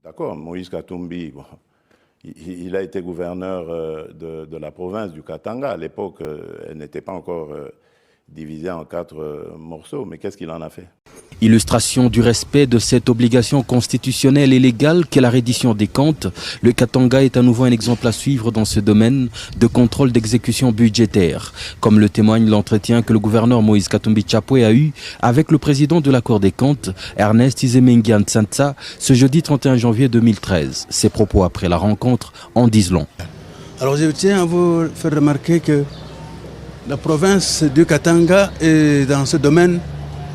D'accord, Moïse Katumbi, bon, il a été gouverneur de la province du Katanga. À l'époque, elle n'était pas encore divisée en 4 morceaux, mais qu'est-ce qu'il en a fait? Illustration du respect de cette obligation constitutionnelle et légale qu'est la reddition des comptes, le Katanga est à nouveau un exemple à suivre dans ce domaine de contrôle d'exécution budgétaire, comme le témoigne l'entretien que le gouverneur Moïse Katumbi Chapwe a eu avec le président de la Cour des comptes, Ernest Isemengi Ntsanza, ce jeudi 31 janvier 2013. Ses propos après la rencontre en disent long. Alors je tiens à vous faire remarquer que la province du Katanga est dans ce domaine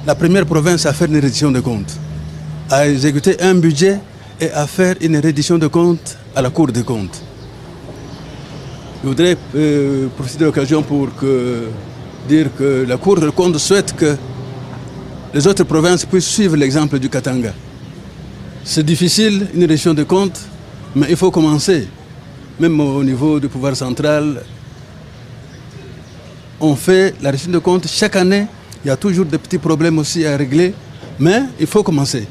la première province à faire une reddition de comptes, à exécuter un budget et à faire une reddition de comptes à la Cour des comptes. Je voudrais profiter de l'occasion pour dire que la Cour des comptes souhaite que les autres provinces puissent suivre l'exemple du Katanga. C'est difficile, une reddition de comptes, mais il faut commencer. Même au niveau du pouvoir central, on fait la reddition de comptes chaque année. Il y a toujours des petits problèmes aussi à régler, mais il faut commencer.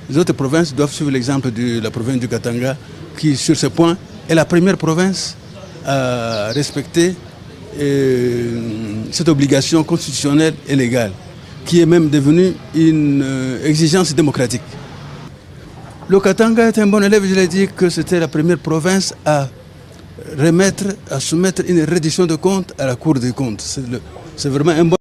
Les autres provinces doivent suivre l'exemple de la province du Katanga, qui, sur ce point, est la première province à respecter cette obligation constitutionnelle et légale, qui est même devenue une exigence démocratique. Le Katanga est un bon élève, je l'ai dit que c'était la première province à soumettre une reddition de comptes à la Cour des comptes. C'est vraiment un bon